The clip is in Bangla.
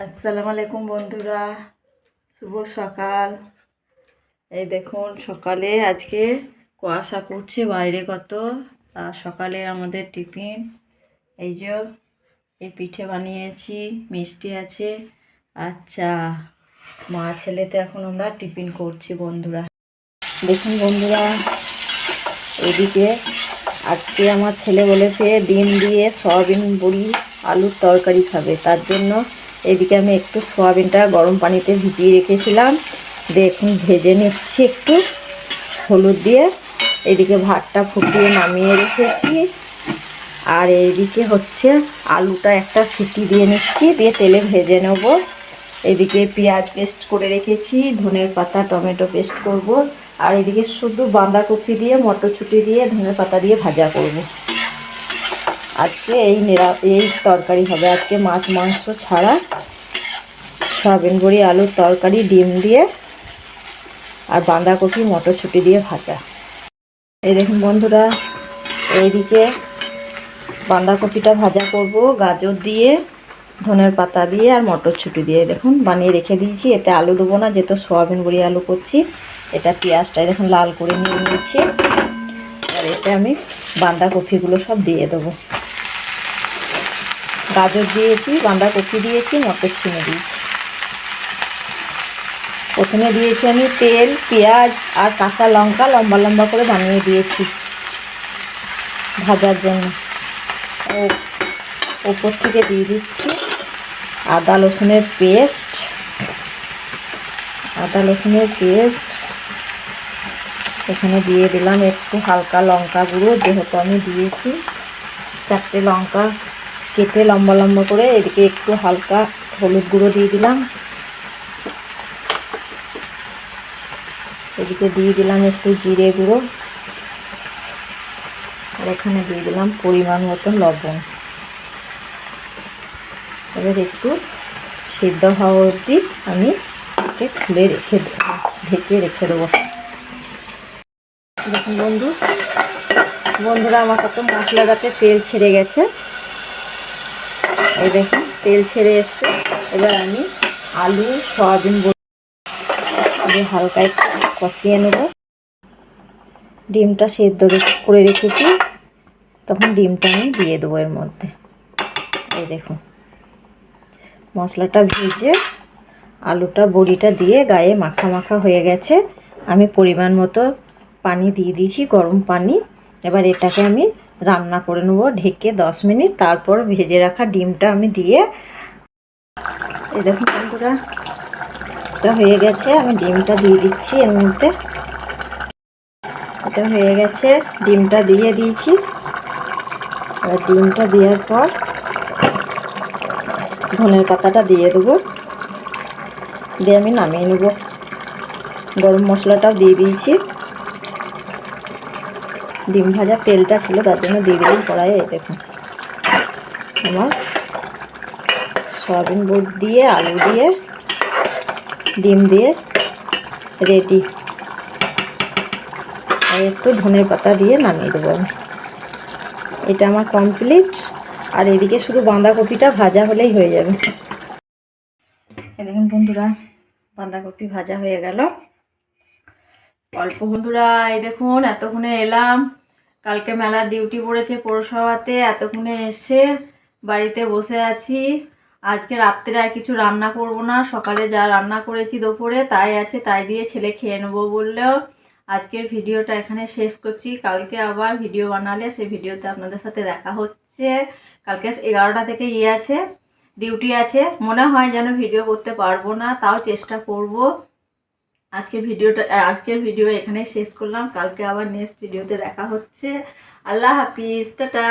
আসসালামু আলাইকুম বন্ধুরা, শুভ সকাল। এই দেখুন সকালে আজকে কুয়াশা পড়ছে বাইরে কত। আর সকালে আমাদের টিফিন এই যে এই পিঠে বানিয়েছি, মিষ্টি আছে, আচ্ছা মা ছেলেতে এখন আমরা টিফিন করছি বন্ধুরা। দেখুন বন্ধুরা, এদিকে আজকে আমার ছেলে বলেছে ডিম দিয়ে সয়াবিন বড়ি আলুর তরকারি খাবে, তার জন্য এদিকে আমি একটু সয়াবিনটা গরম পানিতে ভিজিয়ে রেখেছিলাম। দেখুন ভেজে নিচ্ছি একটু হলুদ দিয়ে। এদিকে ভাতটা ফুটিয়ে নামিয়ে রেখেছি। আর এইদিকে হচ্ছে আলুটা একটা সিটি দিয়ে নিচ্ছি, দিয়ে তেলে ভেজে নেব। এদিকে পেঁয়াজ পেস্ট করে রেখেছি, ধনের পাতা টমেটো পেস্ট করব। আর এদিকে শুধু বাঁধাকপি দিয়ে মটরশুঁটি দিয়ে ধনের পাতা দিয়ে ভাজা করব। আজকে এই তরকারি হবে, আজকে মাছ মাংস ছাড়া সয়াবিন বড়ি আলুর তরকারি ডিম দিয়ে আর বাঁধাকপি মটরশুঁটি দিয়ে ভাজা। এই দেখুন বন্ধুরা, এইদিকে বাঁধাকপিটা ভাজা করব গাজর দিয়ে ধনের পাতা দিয়ে আর মটরশুঁটি দিয়ে। দেখুন বানিয়ে রেখে দিয়েছি, এতে আলু দেবো না যেহেতু সয়াবিন বড়ি আলু করছি। এটা পেঁয়াজটা দেখুন লাল করে নিয়ে নিয়েছি। আর এতে আমি বাঁধাকপিগুলো সব দিয়ে দেবো। গাজর দিয়েছি, বাঁধাকপি দিয়েছি, মটরশুঁটি দিয়েছি। প্রথমে দিয়েছি আমি তেল, পেঁয়াজ আর কাঁচা লঙ্কা লম্বা লম্বা করে বানিয়ে দিয়েছি ভাজার জন্য। ওপর থেকে দিয়ে দিচ্ছি আদা রসুনের পেস্ট। এখানে দিয়ে দিলাম একটু হালকা লঙ্কা গুঁড়ো, যেহেতু আমি দিয়েছি 4টে লঙ্কা কেটে লম্বা লম্বা করে। এদিকে একটু হালকা হলুদ গুঁড়ো দিয়ে দিলাম। এদিকে দিয়ে দিলাম একটু জিরে গুঁড়ো। আর এখানে দিয়ে দিলাম পরিমাণ মতন লবণ। এবার একটু সিদ্ধ হওয়া অবধি আমি একে খুলে ঢেকে রেখে দেবো। দেখুন বন্ধুরা আমার কত মশলাটাতে তেল ছেড়ে গেছে। এই দেখুন তেল ছেড়ে এসছে। এবার আমি আলু সয়াবিন বড়ি হালকা একটু কষিয়ে নেব। ডিমটা সেদ্ধ করে রেখেছি, তখন ডিমটা আমি দিয়ে দেবো এর মধ্যে। এই দেখুন মশলাটা ভেজে আলুটা বড়িটা দিয়ে গায়ে মাখা মাখা হয়ে গেছে। আমি পরিমাণ মতো পানি দিয়ে দিয়েছি, গরম পানি। এবার এটাকে আমি রান্না করে নেবো ঢেকে 10 মিনিট। তারপর ভেজে রাখা ডিমটা আমি দিয়ে, এই দেখুন বন্ধুরা এটা হয়ে গেছে। আমি ডিমটা দিয়ে দিচ্ছি এর মধ্যে। এটা হয়ে গেছে, ডিমটা দিয়ে দিয়েছি। এবার ডিমটা দেওয়ার পর ধনের পাতাটা দিয়ে দেবো, দিয়ে আমি নামিয়ে নেব। গরম মশলাটাও দিয়ে দিয়েছি। ডিম ভাজা তেলটা ছিল তার জন্য দিয়ে দিলাম কড়াইয়ে। এই দেখুন আমার সয়াবিন বড়ি দিয়ে আলু দিয়ে ডিম দিয়ে রেডি। আর একটু ধনের পাতা দিয়ে নামিয়ে দেবো আমি। এটা আমার কমপ্লিট। আর এদিকে শুধু বাঁধাকপিটা ভাজা হলেই হয়ে যাবে। এই দেখুন বন্ধুরা বাঁধাকপি ভাজা হয়ে গেল অল্প। বন্ধুরা এই দেখুন এতক্ষণে এলাম, কালকে মেলার ডিউটি পড়েছে পৌরসভাতে। এতক্ষণে এসে বাড়িতে বসে আছি। আজকে রাত্রে আর কিছু রান্না করব না, সকালে যা রান্না করেছি দুপুরে তাই আছে, তাই দিয়ে ছেলে খেয়ে নেবো বললেও। আজকের ভিডিওটা এখানে শেষ করছি। কালকে আবার ভিডিও বানালে সেই ভিডিওতে আপনাদের সাথে দেখা হচ্ছে। কালকে 11টা থেকে আছে, ডিউটি আছে। মনে হয় যেন ভিডিও করতে পারবো না, তাও চেষ্টা করব। আজকের ভিডিও এখানে শেষ করলাম। কালকে আবার নেক্সট ভিডিওতে দেখা হচ্ছে। আল্লাহ হাফিজ, টাটা।